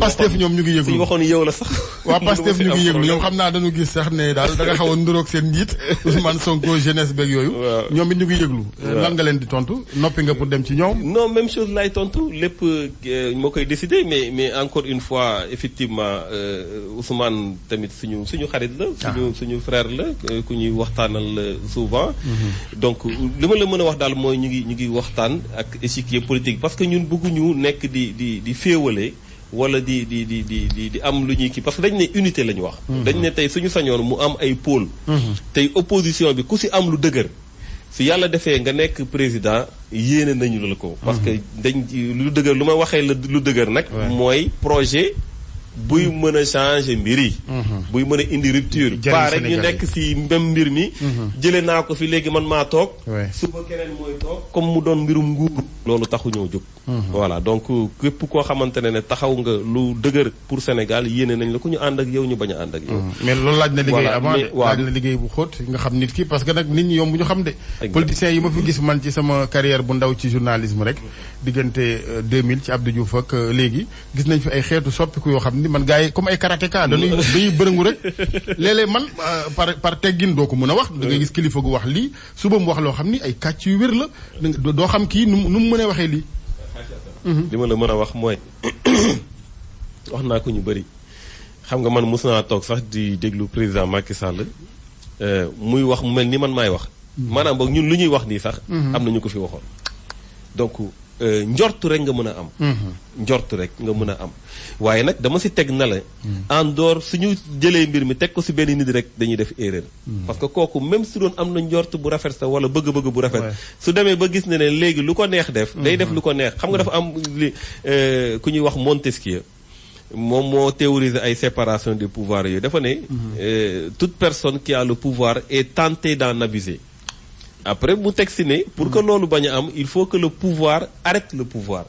Pastef ñoom ñu ngi yëglu suñu waxoon yow la sax. waa Pastef ñu ngi yëglu ñoom xam naa dañu gis sax ne daal da nga xaw a nduroog seen njiit Ousmane Sonko jeunesse beeg yooyu. ñoom it ñu ngi yëglu. lan nga leen di tontu noppi nga pour dem ci ñoom. non même chose lay tontu lépp moo koy décider mais encore une fois effectivement Ousmane tamit suñu xarit la. suñu frère la ku ñuy waxtaanal souvent. donc li ma la mën a wax daal mooy ñu ngi waxtaan ak échiquier politique parce que ñun bëgguñu nekk di féewale wala di am lu ñuy kii parce que dañ ne unité la ñu wax. dañ ne tey suñu sañoon mu am ay pôle. tey opposition bi ku si am lu dëgër. su yàlla defee nga nekk président yéene nañu la ko. parce que dañ lu dëgër lu ma waxee lu dëgër nag. mooy projet. buy mën a changer mbir yi. buy mën a indi rupture. pas rek ñu nekk ci même mbir mi. jëlee naa ko fi léegi man maa toog. suba keneen mooy toog comme mu doon mbirum nguur. loolu taxu ñoo jóg. voilà donc képp koo xamante ne taxaw nga lu dëgër pour Sénégal yéene nañ la ku ñu ànd ak yow ñu bañ a ànd ak yow. mais loolu laaj na liggéey avant de laaj na liggéey bu xóot nga xam nit ki parce que nag nit ñi yomb ñu xam de. politiciens yi ma fi gis man ci sama carrière bu ndaw ci journalisme rek diggante 2000 ci Abdou Diouf ak léegi gis nañ fi ay xeetu soppiku yoo xam ni man gars yi comme ay karatéka dañuy bërëngu rek léeg-léeg man par teggin doo ko mën a wax da ngay gis kilifa gu wax lii suba mu wax loo xam ni ay kàcc yu wér la doo xam kii nu mu mënee waxee lii. li ma la mën a wax mooy wax naa ko ñu bëri xam nga man mos naa toog sax di déglu président Macky Sall muy wax mu mel ni man maay wax. maanaam boog ñun lu ñuy wax nii sax. am na ñu ko fi waxoon donc. njortu rek nga mën a am. njortu rek nga mën a am waaye nag dama si teg na la. en dehors suñu jëlee mbir mi teg ko si benn nit rek dañuy def erreur. parce que kooku même su doon am na njort bu rafet sa wala bëgg-bëgg bu rafet. su demee ba gis ne léegi lu ko neex def. day def lu ko neex xam nga dafa am li ku ñuy wax Montesquieu moom moo théoriser ay séparation des pouvoirs yooyu dafa ne. toute personne qui a le pouvoir est tentée d'en abuser. après mu teg si ne pour que loolu bañ a am il faut que le pouvoir arrête le pouvoir.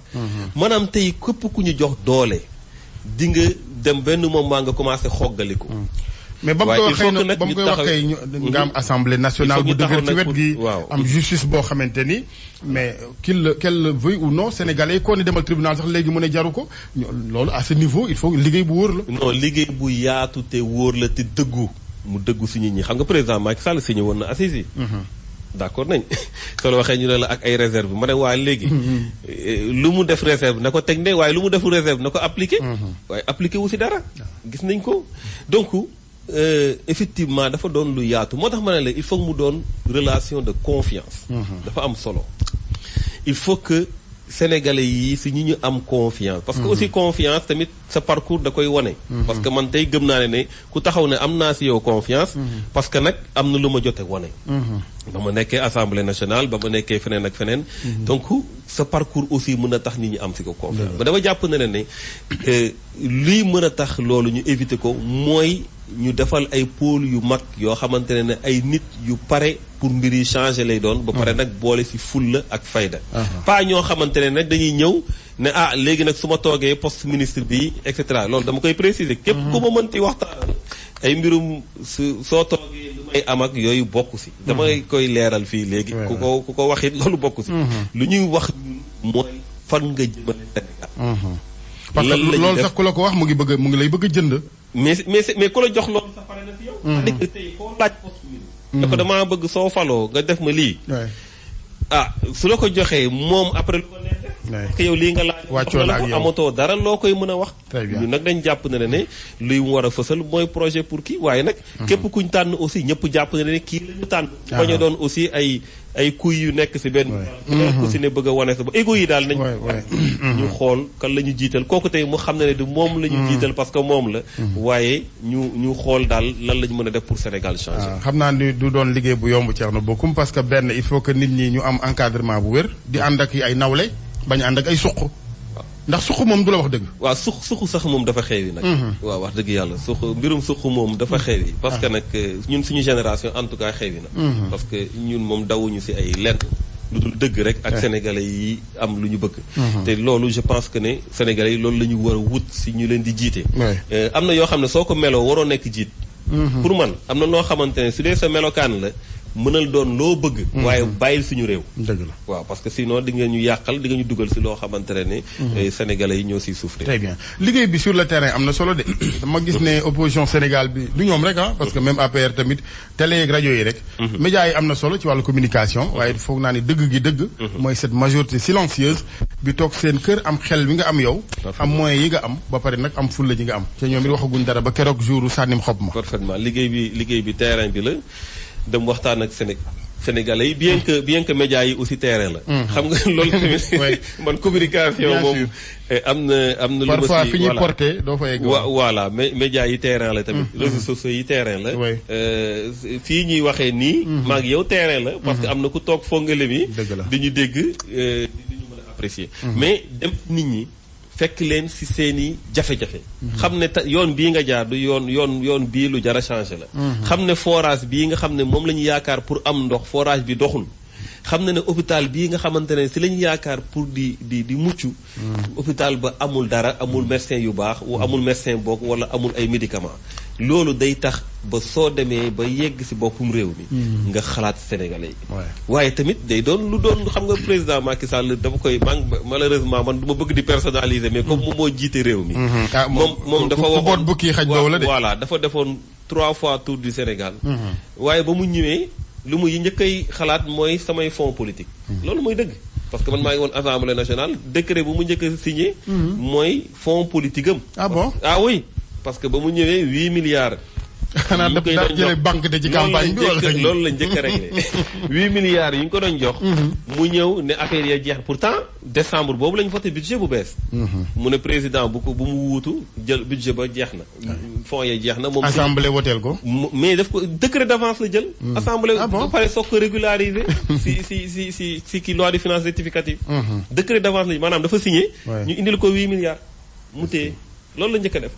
maanaam tey képp ku ñu jox doole di nga dem benn moment nga commencé xoggaliku. mais ba mu koy waxee nag ba mu koy waxee nga am assemblée nationale bu dëgër ci wet gi am justice boo xamante ni mais qu'elle le veuille ou non sénégalais yi koo ne demal tribunal sax léegi mu ne jaru ko loolu à ce niveau il faut liggéey bu wóor la. non liggéey bu yaatu te wóor la te dëggu mu dëggu si nit ñi xam nga président Macky Sall signé woon na assise yi. d'accord nañ soo la waxee ñu ne la ak ay réserve ma ne waa léegi lu mu def réserve na ko teg ne waaye lu mu defu réserve na ko appliqué waaye appliqué wu si dara gis nañ ko donc effectivement dafa doon lu yaatu moo tax ma ne la il faut mu doon relation de confiance dafa am solo il faut que sénégalais yi si ñu am confiance parce que aussi confiance tamit sa parcours da koy wane parce que man tey gëm naa ne ku taxaw ne am naa si yow confiance parce que nag am na lu ma jote wane ba ma nekkee assemblée nationale ba ma nekkee feneen ak feneen donc sa parcours aussi mën a tax nit ñi am si ko confiance ba dama jàpp ne lii mën a tax loolu ñu éviter ko mooy ñu defal ay pôle yu mag yoo xamante ne ay nit yu pare pour mbir yi changer lay doon ba pare nag boole si fulla ak fayda pas ñoo xamante ne nag dañuy ñëw ne léegi nag su ma toogee poste ministre bi et cetera loolu dama koy préciser képp ku ma mënti waxtaan ay mbirum soo toogee lu may am ak yooyu bokk si damay koy leeral fii léegi ku ko wax it loolu bokk si lu ñuy wax mooy fan nga jëmale Sénégal parce que loolu sax ku la ko wax mu ngi lay bëgg a jënd mais ku la jox loolu sax pare na si yow dëgg tey koo laaj poste ministre da ko damaa bëgg soo faloo nga def ma lii su la ko joxee moom après lu ko neex def que yow lii nga laaj wàccoo la ak yow amatoo dara loo koy mën a wax ñu nag dañ jàpp ne luy mu war a fësal mooy projet pour kii waaye nag képp kuñ tànn aussi ñëpp jàpp ne kii la ñu tànn bañ a doon aussi ay kuy yu nekk si benn ku si ne bëgg a wane sa ba égo yi daal nañ ñu xool kan la ñu jiital kooku tey mu xam ne du moom la ñu jiital parce que moom la waaye ñu xool daal lan la ñu mën a def pour Sénégal changer xam naa ni du doon liggéey bu yomb Thierno Bocoum parce que benn il faut que nit ñi ñu am encadrement bu wér di ànd ak ay nawle bañ ànd ak ay suq ndax suq moom du la wax dëgg waaw suq sax moom dafa xeewi nag waaw wax dëgg yàlla mbirum suq moom dafa xewi parce que nag ñun suñu génération en tout cas xewi na parce que ñun moom dawuñu si ay lenn lu dul dëgg rek ak sénégalais yi am lu ñu bëgg te loolu je pense que ne sénégalais yi loolu la ñu war a wut si ñu leen di jiite am na yoo xam ne soo ko meloo waroo nekk jiit pour man am na noo xamante ne su dee sa melokaan la mënal doon loo bëgg. waaye bàyyil suñu réew. dëgg la waaw parce que sinon di nga ñu yàqal di nga ñu dugal si loo xamante ne Sénégalais yi ñoo siy souffrir. très bien liggéey bi sur le terrain am na solo de. dama gis ne opposition Sénégal bi du ñoom rek parce que même APR tamit télé yeeg rajo yi rek. médias yi am na solo ci wàllu communication. waaye foog naa ni dëgg gi dëgg. mooy cette majorité silencieuse bi toog seen kër am xel bi nga am yow. am moyens yi nga am ba pare nag am fulla ji nga am. te ñoom it waxaguñ dara ba keroog jour sànnim xob ma. parfaitement liggéey bi terrain bi la. dem waxtaan ak Sénégalais yi bien que médias yi aussi terrain la. xam nga loolu tamit man communication moom. am na lu ma si parfois fi ñuy porté doo fa egg. voilà mais médias yi terrain la tamit. réseaux sociaux yi terrain la. fii ñuy waxee nii. maag yow terrain la. parce que am na ku toog fongale mi. dëgg la di ñu dégg di ñu mën a apprécier. mais dem nit ñi. fekk leen si seeni jafe-jafe. xam ne yoon bii nga jaar du yoon bii lu jar a changé la. xam ne forage bii nga xam ne moom la ñu yaakaar pour am ndox forage bi doxul. xam ne hôpital bii nga xamante ne si la ñu yaakaar pour di mucc. hôpital ba amul dara amul médecin yu baax amul médecin boog wala amul ay médicaments. loolu day tax ba soo demee ba yegg si boppum réew mi. nga xalaat Sénégalais yi. waaye tamit day doon lu doon xam nga président Macky Sall dafa koy malheureusement man du ma bëgg di personnaliser mais comme moom moo jiite réew mi. moom dafa waxoon boot bukki xaj boobu la de. voilà dafa defoon 3 fois tour du Sénégal. waaye ba mu ñëwee lu mu njëkk ay xalaat mooy samay fonds politique. loolu mooy dëgg. parce que man maa ngi woon assemblée nationale décret bu mu njëkk a signé. mooy fonds politique am. ah bon oui. parce que ba mu ñëwee 8 milliards. xanaa daf daa jëlee banque de ci campagne bi wala loolu lañ njëkk a réglé 8 milliards yi ñu ko doon jox. mu ñëw ne affaire ya jeex pourtant décembre boobu la ñu voté budget bu bees. mu ne président bu mu wuutu jël budget ba jeex na. fonds ya jeex na moom. assemblée woteel ko. mais daf ko décret d'avance la jël. assemblée ba pare soog ko régulariser. si kii loi de finances rectificative. décret d'avance la maanaam dafa signé. ñu indil ko 8 milliards mu téye. loolu la njëkk a def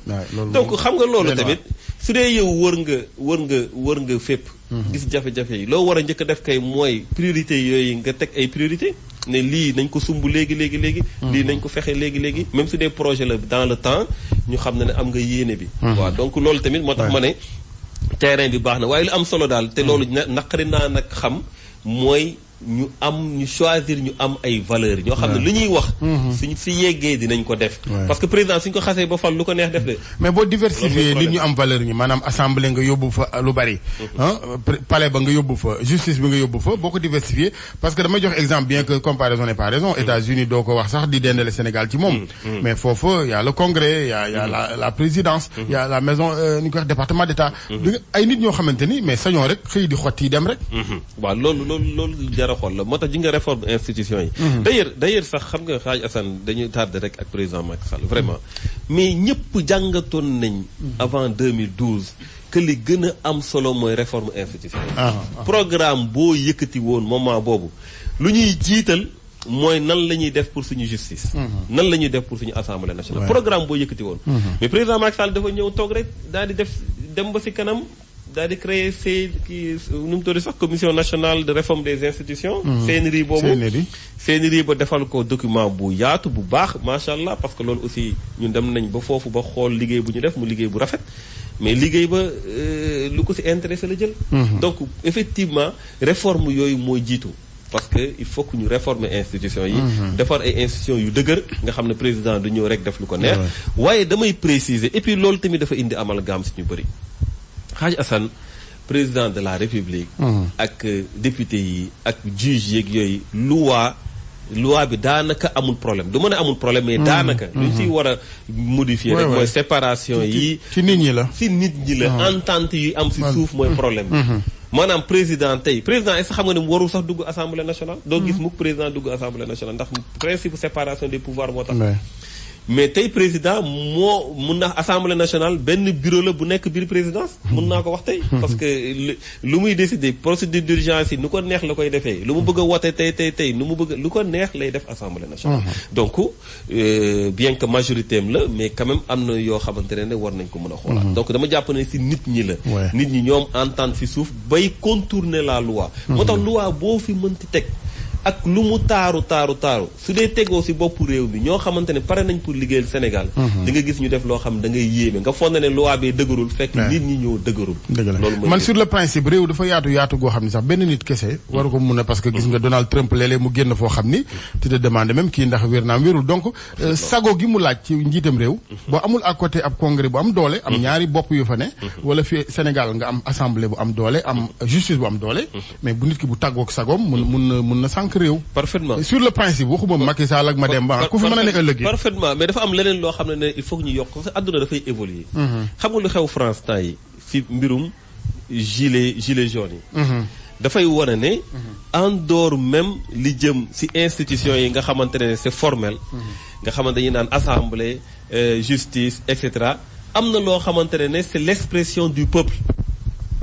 donc xam nga loolu tamit su dee yow wër nga fépp gis jafe-jafe yi loo war a njëkk a def kay mooy priorité yooyu nga teg ay priorité ne lii nañ ko sumb léegi lii nañ ko fexe léegi même su dee projet la dans le temps ñu xam ne am nga yéene bi waaw donc loolu tamit moo tax ma ne terrain bi baax na waaye lu am solo daal te loolu naqari naa nag xam mooy ñu choisir ñu am ay valeurs ñoo xam ne lu ñuy wax suñ si yeggee dinañ ko def parce que président suñ ko xasee ba fal lu ko neex def de mais boo diversifier li ñu am valeur ñi maanaam assemblée nga yóbbu fa lu bari palais ba nga yóbbu fa justice bi nga yóbbu fa boo ko diversifier parce que damay jox exemple bien que comparaison n'est pas raison États-Unis doo ko wax sax di dendale Sénégal ci moom mais foofu y a le congrès y a la présidence y a la maison ni ko wax département d'état ay nit ñoo xamante ni mais sañoo rek xëy di xotti dem rek waaw loolu xool la moo tax ji nga réforme institution yi d'ailleurs sax xam nga xaaj Assane dañuy tardé rek ak président Macky Sall vraiment mais ñëpp jàngatoon nañ avant 2012 que li gën a am solo mooy réforme institution yi programme boo yëkkati woon moment boobu lu ñuy jiital mooy nan la ñuy def pour suñu justice nan la ñuy def pour suñu assemblée nationale programme boo yëkkati woon mais président Macky Sall dafa ñëw toog rek daal di def dem ba si kanam daal di créer nu mu tudd sax commission nationale de réforme des institutions. CNRI boobu CNRI ba defal ko document bu yaatu bu baax macha allah parce que loolu aussi ñun dem nañ ba foofu ba xool liggéey bu ñu def mu liggéey bu rafet mais liggéey ba lu ko ci intéressé la jël. donc effectivement réforme yooyu mooy jiitu. parce que il faut que ñu réformer institutions yi. defar ay institutions yu dëgër nga xam ne président du ñëw rek def lu ko neex. waaye damay préciser et puis loolu tamit dafa indi amalgame si ñu bëri. Hadj Assane président de la République ak député yi ak juge yeeg yooyu loi bi daanaka amul problème du mën a amul problème mais daanaka luñ si war a modifier rek mooy séparation yi ci nit ñi la entente yi am si suuf mooy problème bi maanaam président est-ce que xam nga ne warul sax dugg assemblée nationale doo gis mukk président dugg assemblée nationale ndax principe séparation des pouvoirs moo tax mais tey président moo mun na assemblée nationale benn bureau la bu nekk biir présidence mun naa ko wax tey parce que lu muy décider procédure d'urgence yi nu ko neex la koy defee lu mu bëgg a wote tey nu mu bëgg lu ko neex lay def assemblée nationale donc bien que majorité am la mais quand même am na yoo xamante ne war nañ ko mën a xoolaat donc dama jàpp ne si nit ñi la nit ñi ñoom entente si suuf bay contourner la loi moo tax loi boo fi mënti teg ak lu mu taaru su dee tegoo si boppu réew mi ñoo xamante ne pare nañ pour liggéeyal Sénégal di nga gis ñu def loo xam da ngay yéeme nga foog ne loi bee dëgërul fekk nit ñi ñoo dëgërul loolu man sur le principe réew dafa yaatu goo xam ne sax benn nit kese waru ko mun a parce que gis nga Donald Trump léeg-léeg mu génn foo xam ni tu te demandes même kii ndax wér naam wérul donc sago gi mu laaj ci njiitam réew boo amul à côté ab congrès bu am doole am ñaari bopp yu fa ne wala fi Sénégal nga am assemblée bu am doole am justice bu am doole mais bu nit ki bu tàggoog sagoom mun na sànq réew parfaitement sur le principe waxuma Macky Sall ak Mademba ku fi mën a nekk ëllëg parfaitement mais dafa am leneen loo xam ne il faut que ñu yokk parce que àdduna dafay évoluer xam nga lu xew France temps yi si mbirum gilet jaune yi dafay wane ne en dehors même li jëm si institution yi nga xamante ne c'est formel nga xamante ne naan assemblée justice et cetera am na loo xamante ne c'est l'expression du peuple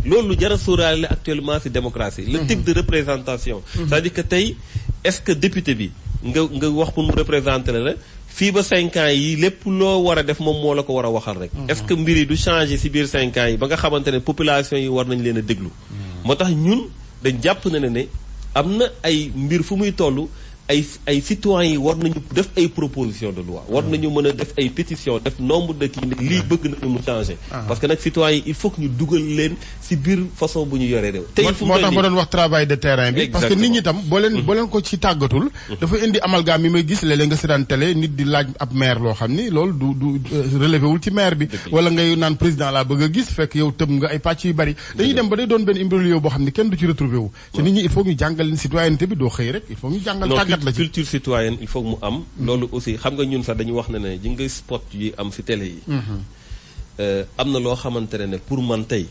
loolu lu jar a sóoraale actuellement ci démocratie le type de représentation c'est-à-dire que tey est-ce que député bi nga wax pour mu représenter la fii ba 5 ans yi lépp loo war a def moom moo la ko war a waxal rek est-ce que mbir yi du changer ci biir 5 ans yi ba nga xamante ne population yi war nañ leen a déglu moo tax ñun dañ jàpp na ne am na ay mbir fu muy toll ay citoyens yi war nañu def ay proposition de loi war nañu mën a def ay pétition def nombre de kii ne lii bëgg nañu mu changer parce que nag citoyens yi il faut que ñu dugal leen ci biir façon bu ñu yoree réew tey fu moo tax ma doon wax travail de terrain bi parce que nit ñi tam boo leen ko ci tàggatul dafa indi amalgame yi may gis léeg-léeg nga seetaan télé nit di laaj ab maire loo xam ni loolu du relevé wul ci maire bi wala ngay naan président laa bëgg a gis fekk yow tëb nga ay pàcc yu bari dañuy dem ba day doon benn imbroglio boo xam ni kenn du ci retrouvé wu te nit ñi il faut ñu jàngal leen citoyenneté bi doo xëy rek il faut ñu jàngal tàggat la ci culture citoyenne il faut mu am loolu aussi xam nga ñun sax dañu wax ne ji nga spot yi am ci télé yi am na loo xamante ne pour man tey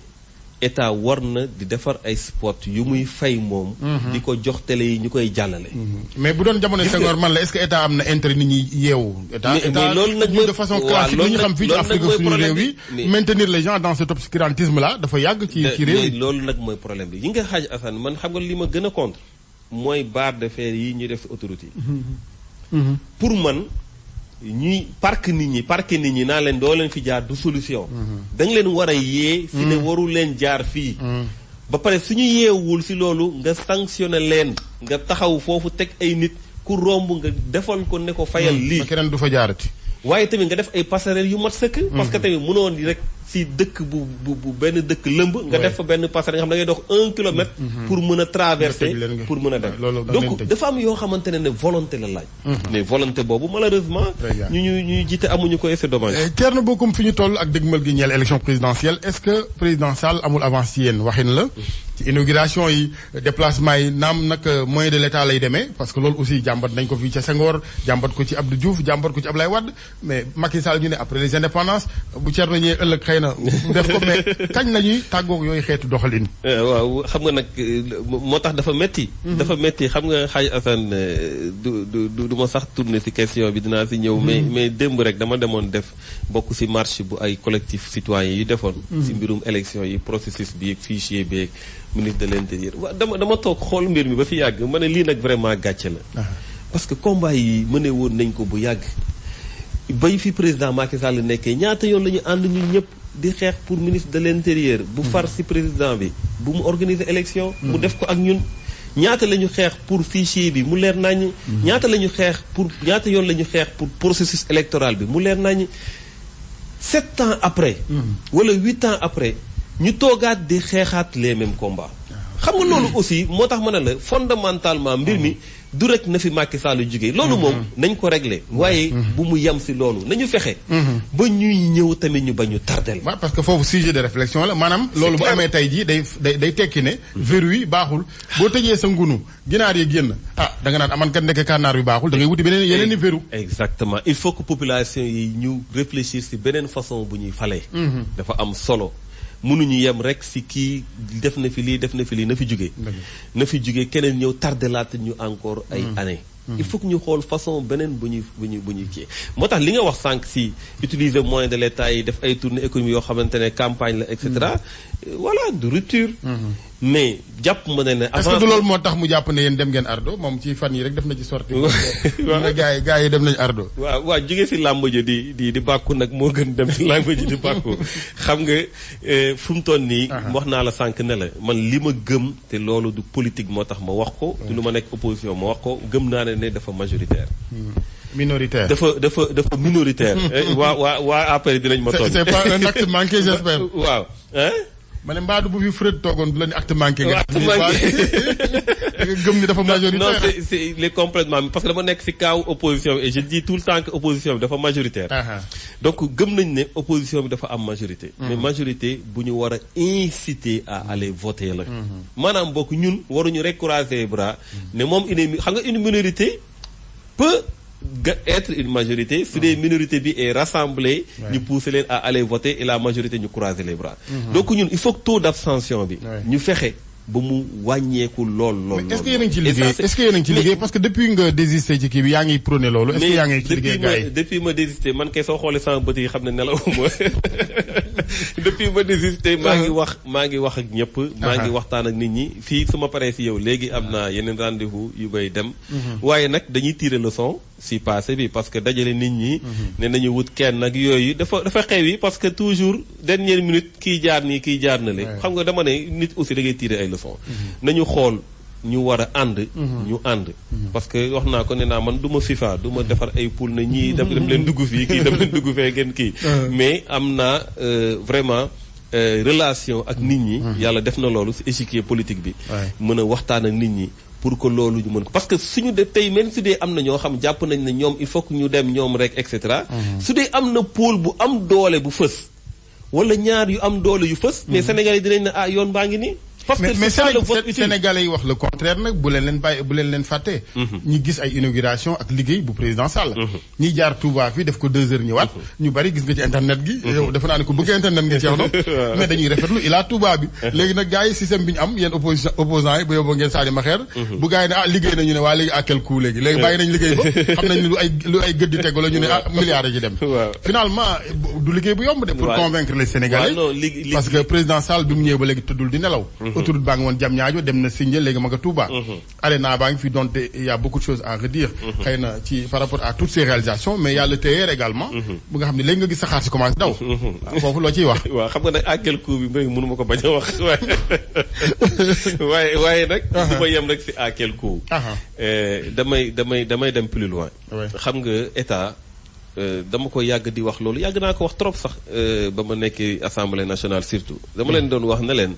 état war na di defar ay spot yu muy fay moom di ko jox télé yi ñu koy jàllale mais bu doon jamono Senghor man la est-ce que état am na intérêt nit ñi yeewu état loolu nag de façon classique li ñu xam fii ci Afrique suñu réew yi maintenir les gens dans cet obscurantisme là dafa yàgg ci réew yi loolu nag mooy problème bi yi nga xaaj Assane man xam nga li ma gën a contre mooy barre de fer yi ñuy def ci autorité yi pour man ñuy parquer nit ñi naa leen doo leen fi jaar du solution dañ leen war a yee si ne waru leen jaar fii ba pare suñu yeewul si loolu nga sanctionné leen nga taxaw foofu teg ay nit ku romb nga defal ko ne ko fayal lii keneen du fa jaarati waaye tamit nga def ay passerelles yu mat sëkk parce que tamit mënoon di rek si dëkk bu benn dëkk lëmb nga def fa benn passerelle nga xam da ngay dox 1 kilomètre pour mën a traverser pour mën a dem donc dafa am yoo xamante ne volonté la laaj mais volonté boobu malheureusement ñuy jiite amuñu ko et c'est dommage Thierno Bocoum fi ñu toll ak dëgmal gi ñeel élection présidentielle est-ce que président Sall amul avance ci yéen waxin la ci inauguration yi déplacement yi naam nag moyen de l'état lay demee parce que loolu aussi jàmbat nañ ko fii ca Senghor jàmbat ko ci Abdou Diouf jàmbat ko ci Abdoulaye Wade mais Macky Sall ñu ne après les indépendances bu Thierno ñëwee ëllëg xëy na def ko mais kañ lañuy tàggoog yooyu xeetu doxalin waaw xam nga nag moo tax dafa metti xam nga xaaj Assane du ma sax tourner ci question bi dinaa ci ñëw mais démb rek dama demoon def bokk ci marche bu ay collectif citoyen yi defoon ci mbirum élection yi processus bi ak fichier bi ak ministre de l'intérieur waaw dama toog xool mbir mi ba fi yàgg ma ne lii nag vraiment gàcce la parce que combat yi mëne woon nañ ko bu yàgg bay fi président Macky Sall nekkee ñaata yoon la ñu ànd ñun ñëpp di xeex pour ministre de l'intérieur bu far ci président bi bu mu organiser élection mu def ko ak ñun ñaata la ñu xeex pour fichier bi mu leer nañ ñaata yoon la ñu xeex pour processus électoral bi mu leer nañ 7 ans après wala 8 ans après ñu toogaat di xeexaat les mêmes combats xam nga loolu aussi moo tax ma ne la fondamentalement mbir mi du rek na fi Macky Sall jógee loolu moom nañ ko régler waaye bu mu yem ci loolu nañu fexe ba ñuy ñëw tamit ñu bañu tardel waaw parce que foofu sujet de réflexion la maanaam loolu bu amee tey jii day tekki ne verrou yi baaxul boo tëjee sa ngunu ginaar yi génn da nga naan aman kat nekk kànnaar bi baaxul da ngay wuti beneen yeneen i verrou exactement il faut que population yi ñu réfléchir ci beneen façon bu ñuy falee dafa am solo mënuñu yem rek ci kii def na fi lii na fi jógee keneen ñëw tardelaat ñu encore ay années il faut que ñu xool façon beneen bu ñuy kii moo tax li nga wax sànq ci utiliser moyens de l'État yi def ay tournées économiques yoo xamante ne campagne la et cetera voilà de rupture mais jàpp ma ne est-ce que du loolu moo tax mu jàpp ne yéen dem ngeen ardo moom ci fan yi rek def na ci sorti waaw gars yi dem nañu ardo waaw jóge si làmb ji di bàkku nag moo gën dem si làmb ji di bàkku xam nga fu mu toll nii wax naa la sànq ne la man li ma gëm te loolu du politique moo tax ma wax ko du lu ma nekk opposition ma wax ko gëm naa ne dafa majoritaire minoritaire dafa minoritaire waa après dinañ ma toll c'est pas un acte manqué j'espère waaw ma ne mbaadu bu fi Freud toogoon du la ni acte manqué nga gëm ni dafa majoritaire non c'est les complètement parce que dama nekk si kaaw opposition bi et je dis tout le temps que opposition bi dafa majoritaire donc gëm nañ ne opposition bi dafa am majorité mais majorité bu ñu war a inciter à aller voter la maanaam bokk ñun waruñu rek croiser les bras ne moom xam nga une minorité peut être une majorité si des minorités bi est rassemblée ñu pousser leen à aller voter et la majorité ñu croiser les bras donc ñun il faut que taux d'abstention bi ñu fexe ba mu wàññeeku lool. est-ce que yéen a ngi ci liggéey est-ce que yéen a ngi ci liggéey parce que depuis nga désisté ci kii bi yaa ngi prôné loolu. est-ce que yaa ngi ci liggéey gars yi depuis ma désisté man kay soo xoolee sama bët yi xam ne nelawuma depuis ma désisté maa ngi wax ak ñëpp. maa ngi waxtaan ak nit ñi fii su ma paree si yow léegi am naa yeneen rendez-vous yu bay dem. waaye nag dañuy tirer leçon si passé bi parce que dajale nit ñi. ne nañu wut kenn nag yooyu dafa xew yi parce que toujours dernière minute kii jaar nii kii jaar na le xam nga dama ne nit aussi da ngay tirer ay leçon nañu xool ñu war a ànd ñu ànd parce que wax naa ko ne naa man du ma FIFA du ma defar ay poule na ñii dem leen dugg fii kii dem leen dugg fee ngeen kii mais am naa vraiment relation ak nit ñi yàlla def na loolu si échiquier politique bi mën a waxtaan ak nit ñi pour que loolu ñu mën ko parce que suñu de tey même su dee am na ñoo xam jàpp nañ ne ñoom il faut que ñu dem ñoom rek et cetera su dee am na pôle bu am doole bu fës wala ñaar yu am doole yu fës mais Sénégal yi dinañ ne ah yoon baa ngi nii parce que mais Sénégalais yi wax le contraire nag bu leen leen fàtte ñi gis ay inauguration ak liggéey bu président Sall ñi jaar Touba fii def ko 2 heures ñëwaat ñu bari gis nga ci internet gi yow defe naa ne ko bëgg internet nga ci wax noonu mais dañuy rafetlu ilaa Touba bi léegi nag gars yi système bi ñu am yéen opposants yi bu yóbboo ngeen saani ma xeer bu gars yi ne ah liggéey nañu ne waa léegi à quel coût léegi bàyyi nañ liggéey ba xam nañ ne lu ay gëddi tegu la ñu ne milliards yi dem finalement du liggéey bu yomb de pour convaincre les Sénégalais parce que président Sall bi mu ñëwee ba léegi tëddul di nelaw autoroute baa ngi woon jam ñaajo dem na Sindia léegi ma nga Touba arena baa ngi fi donte il y a beaucoup de choses à redire xëy na ci par rapport à toutes ces réalisations mais il y a le TER également bu nga xam ne léegi nga gis saxaar si commencé daw foofu loo ciy wax waaw xam nga nag à quel coup bi mbéy mënu ma ko bañ a wax waaye nag du ma yem rek si à quel coup damay dem plus loin xam nga état dama ko yàgg di wax loolu yàgg naa ko wax trop sax ba ma nekkee assemblée nationale surtout dama leen doon wax ne leen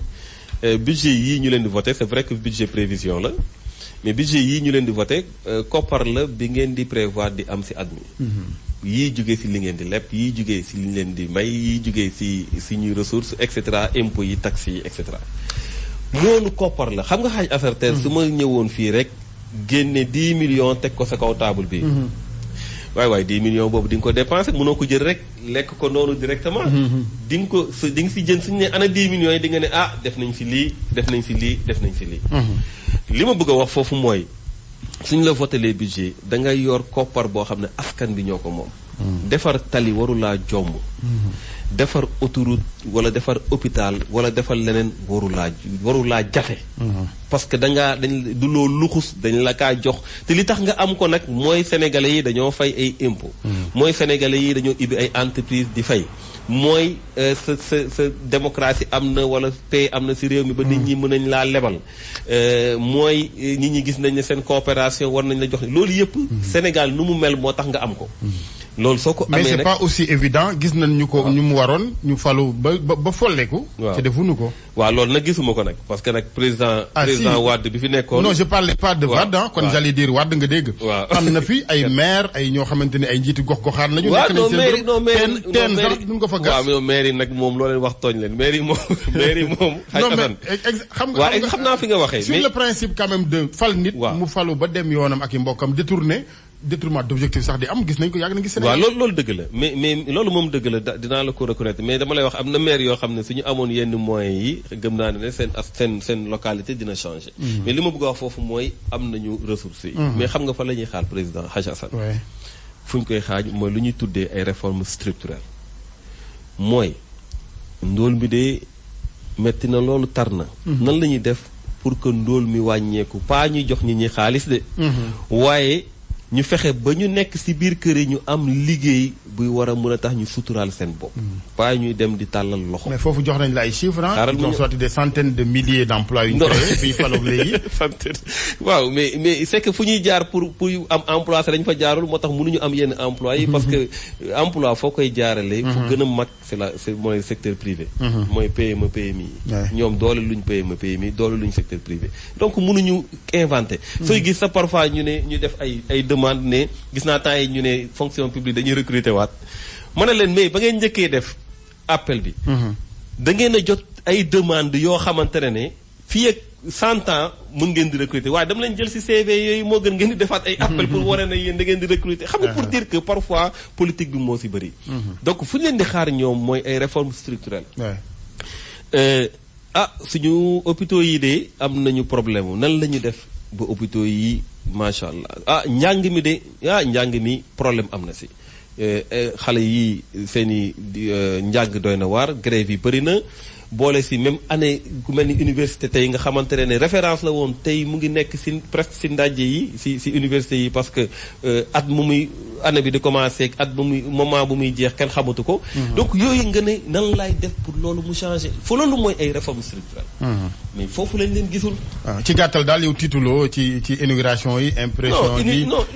budget yii ñu leen di voté c'est vrai que budget prévision la mais budget yii ñu leen di voté koppar la bi ngeen di prévoir di am si at mi yii jugee si li ngeen di lepp yii jugee si li ñu leen di may yii jugee si suñuy ressources et cetera impôts yi taxes yi et cetera loolu koppar la xam nga xaaj asartère su ma ñëwoon fii rek génne 10 millions teg ko sa kaw table bi waaye 10 millions boobu di nga ko dépensé mënoo ko jël rek lekk ko noonu directement di nga si jën suñu ne ana 10 millions yi di nga ne ah def nañ fi lii def nañ fi lii def nañ fi lii li ma bëgg a wax foofu mooy suñ la voté les budgets da ngay yor koppar boo xam ne askan bi ñoo ko moom defar tali warulaa jomb defar autoroute wala defar hôpital wala defar leneen warulaa jafe parce que dañ du loo luxus dañ la kaa jox te li tax nga am ko nag mooy sénégalais yi dañoo fay ay impôts mooy sénégalais yi dañoo ibbi ay entreprise di fay mooy sa démocratie am na wala paix am na si réew mi ba nit ñi mën nañ laa lebal mooy nit ñi gis nañ ne seen coopération war nañ la jox loolu yëpp Sénégal nu mu mel moo tax nga am ko loolu soo ko amee mais c'est pas aussi évident gis nañ ñu ko ñu mu waroon ñu falu ba folleeku. waaw te defuñu ko. waaw loolu nag gisuma ko nag parce que nag président Wade bi fi nekkoon. non je parlais pas de Wade kon j'allais dire Wade nga dégg. waaw am na fi ay maire ay ñoo xamante ne ay njiiti gox-goxaan lañu. waaw nekk nañ non mairie teen sax duñ ko fa gas. waaw mais mairie nag moom loo leen wax tooñ leen mairie moom. non mais xam nga xam naa fi nga waxee. sur le principe quand même de fal nit. mu falu ba dem yoonam ak i mbokkam détournement d'objectif sax di am gis nañ ko yàgg na gis Sénégal. waaw loolu dëgg la mais loolu moom dëgg la dinaa la ko reconnaître mais dama lay wax am na maire yoo xam ne suñu amoon yenn moyens yi gëm naa ne seen localité dina changer. mais li ma bëgg a wax foofu mooy am nañu ressources yi. mais xam nga fa la ñuy xaar président Hadj Assane. fu ñu koy xaaj mooy lu ñuy tuddee ay réformes structurelles mooy ndóol bi de metti na loolu tar na. nan la ñuy def pour que ndóol mi wàññeeku pas ñuy jox nit ñi xaalis de. waaye ñu fexe ba ñu nekk ci biir kër yi ñu am liggéey buy war a mën a tax ñu suturaal seen bopp. pas ñuy dem di tàllal loxo. mais foofu jox nañ la ay chiffres ah. ils ont sorti des centaines de milliers d'emplois yu ñu créé bi faloog léegi. waaw mais c'est que fu ñuy jaar pour am emploi dañ fa jaarul moo tax mënuñu am yenn emploi yi. parce que emploi foo koy jaarale. fu gën a mag c'est mooy secteur privé. mooy PME PMI. ñoom doole luñ PME PMI doole luñ secteur privé donc mënuñu inventer. sooy gis sa parfois ñu ne ñu def ay demande ne gis naa temps yi ñu ne fonction publique dañuy recruter waat ma ne leen mais ba ngeen njëkkee def appel bi da ngeen a jot ay demande yoo xamante ne fii ak 100 ans mën ngeen di recruter waaye dama leen jël ci CV yooyu moo gën ngeen di defaat ay appel pour wane ne yéen da ngeen di recruter xam nga pour dire que parfois politique bi moo ci bëri donc fu ñu leen di xaar ñoom mooy ay réformes structurelles suñu hôpitaux yi de am nañu problème nan la ñu def ba hôpitaux yi macha allah njàng mi problème am na ci xale yi seeni njàng doy na waar grève yi bëri na boole ci même année ku mel ni université tey nga xamante ne référence la woon tey mu ngi nekk ci presque ci ndaje yi ci université yi parce que at mu muy année bi di commencer ak at bu muy moment bu muy jeex kenn xamatu ko. donc yooyu nga ne nan laay def pour loolu mu changer fa loolu mooy ay réformes structurelles. mais foofu lañ leen gisul. ci gàttal daal yow tituloo ci inauguration yi impression yi non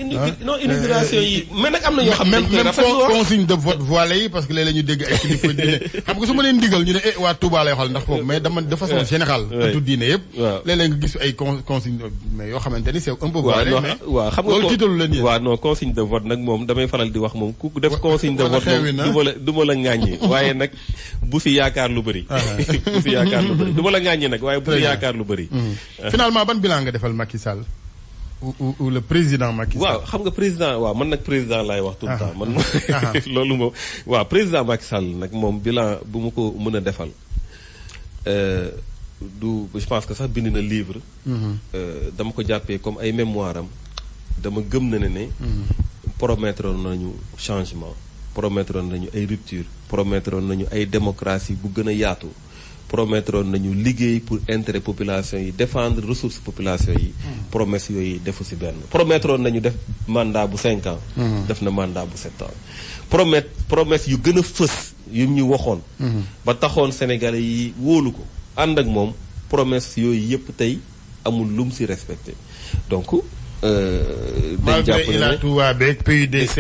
inauguration yi mais nag am na ñoo xam ne même consigne de vote voilé yi parce que léeg-léeg ñu dégg ay kilifa diine xam nga su ma leen digal ñu ne waa Touba lay xool ndax foofu mais dama de façon générale atu diine yëpp léeg-léeg nga gis ay consigne mais yoo xamante ni c'est un peu voilé mais waaw xam nga loolu titalu leen yéen waaw non consigne de vote nag moom damay faral di wax moom ku def consigne de vote moom du ma la ŋàññi waaye nag bu si yaakaar lu bëri bu si yaakaar lu bëri du ma la ŋàññi nag waaye bu si yaakaar lu bëri finalement ban bilan nga defal Macky Sall ou le président Macky Sall. waaw xam nga président waaw man nag président laay wax tout le temps man loolu moom waaw président Macky Sall nag moom bilan bu mu ko mën a defal je pense que sax bind na livre dama ko jàppee comme ay mémoire am dama gëm na ne promettre nañu changement promettre nañu ay rupture promettre nañu ay démocratie bu gën a yaatu promettre nañu liggéey pour intérêt population yi défendre ressources population yi promesse yooyu defu ci benn promettre nañu def mandat bu 5 ans def na mandat bu 7 ans promesse yu gën a fës yu ñu waxoon ba taxoon sénégalais yi wóolu ko ànd ak moom promesse yooyu yëpp tey amul lum ci respecté donc dañ jàpp ne Ilatou beeg PUDC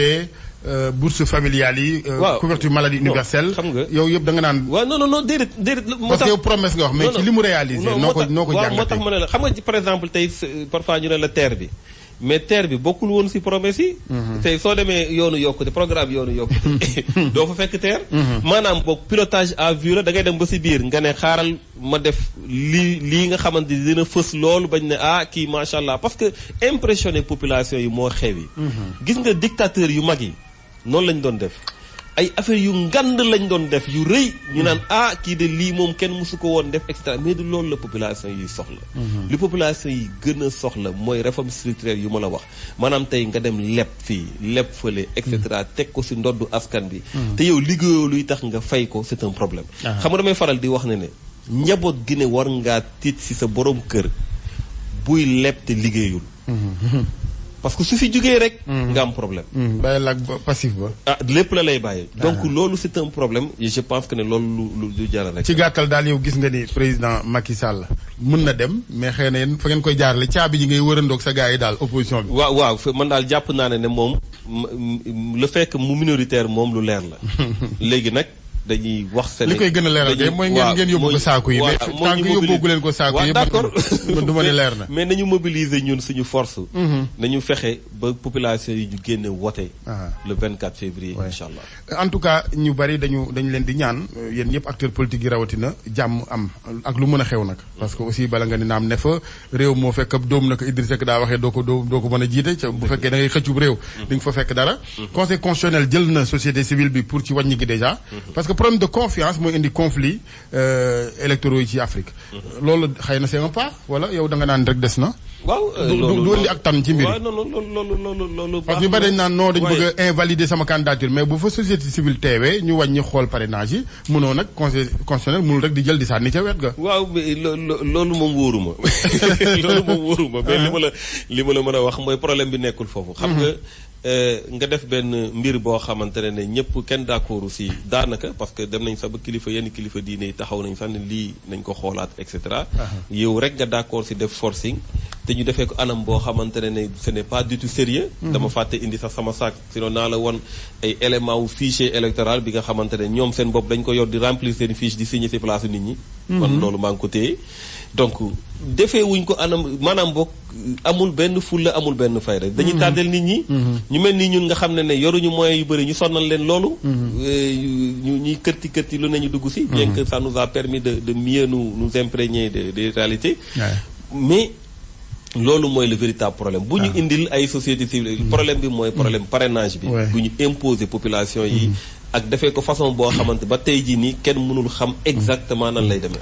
bourse familiale yi. couverture maladie universelle. xam nga yow yëpp da nga naan. waaw non déedéet. parce que yow promesse nga wax mais ci li mu réalisé. noo ko jàngatee moo tax ma ne la xam nga par exemple tey parfois ñu ne la terre bi mais terre bi bokkul woon ci promesse yi. tey soo demee yoonu yokkute programme yoonu yokkute doo fa fekk terre. maanaam boog pilotage à vue la da ngay dem ba ci biir nga ne xaaral ma def lii nga xamante ni dina fës loolu bañ ne kii macha allah parce que impressionné population yi moo xew yi. gis nga dictateur yu mag yi. noonu lañ doon def ay affaire yu ngand lañ doon def yu rëy ñu naan kii de lii moom kenn mësu ko woon def et cetera mais du loolu la population yi soxla li population yi gën a soxla mooy réforme structurelle yu ma la wax maanaam tey nga dem leb fii leb fële et cetera teg ko ci ndoddu askan bi te yow liggéeyoo luy tax nga fay ko c'est un problème xam nga damay faral di wax ne njaboot gi ne war ngaa tiit ci sa borom kër buy leb te liggéeyul parce que su fi jógee rek. nga am problème. bàyyi la passif ba. lépp la lay bàyyi. donc loolu c'est un problème et je pense que ne loolu lu jar rek. ci gàttal daal yow gis nga ni président Macky Sall mën na dem mais xëy na yéen fa ngeen koy jaarale caabi ji ngay wërandoog sa gars yi daal opposition bi. waaw man daal jàpp naa ne moom le fait que mu minoritaire moom lu leer la léegi nag. dañuy wax Sénégal li koy gën a leeral kay mooy ngeen yóbbu ko saako yi mais tant que yóbbu leen ko saako yi d'accord man du ma ne leer na mais nañu mobiliser ñun suñu force nañu fexe ba population yi ñu génne wote le 24 février incha allah en tout cas ñu bari dañu leen di ñaan yéen ñëpp acteurs politiques yi rawatina jàmm am ak lu mën a xew nag parce que aussi bala nga ni naam ne fa réew moo fekk ab doom na ko Idrissa Seck daa waxee doo ko mën a jiite bu fekkee da ngay xëccub réew di nga fa fekk dara conseil constitutionnel jël na société civile bi pour ci wàññi gi déjà parce que problème de confiance mooy indi conflit électoraux yi ci Afrique loolu xëy na c'est un pas wala yow da nga naan rek des na waaw du indi ak tan ci mbir waaw non loolu parce que ñu bari dañ naan non dañ bëgg a invalider sama candidature mais bu fa société civile teewee ñu wàññi xool parrainage yi mënoo nag conseil constitutionnel mënul rek di jël di sànni ca wet ga. waaw loolu moom wóoruma mais li ma la mën a wax mooy problème bi nekkul foofu. xam nga def benn mbir boo xamante ne ñëpp kenn d'accord aussi daanaka parce que dem nañ sax ba yenn kilifa diine yi taxaw nañ sax ne lii nañ ko xoolaat et cetera. yow rek nga d'accord si def forcing te ñu defee ko anam boo xamante ne ce n'est pas du tout sérieux. dama fàtte indi sax sama sac sinon naa la woon ay éléments wu fichier électoral bi nga xamante ne ñoom seen bopp dañ ko yor di remplir seen fiche di signer ci place nit ñi. kon loolu maa ngi ko téye donc defee wuñ ko anam maanaam boog amul benn fulla amul benn fayda dañuy tàddeel nit ñi. ñu mel ni ñun nga xam ne yoruñu moyens yu bëri ñu sonnal leen loolu. ñuy kërti lu nañu dugg si. bien que ça nous a permis de mieux nous imprégner des réalités. mais loolu mooy le véritable problème bu ñu indil ay société civile problème bi mooy problème parrainage bi. bu ñu imposer population yi. ak defee ko façon boo xamante ba tey jii nii kenn mënul xam exactement nan lay demee.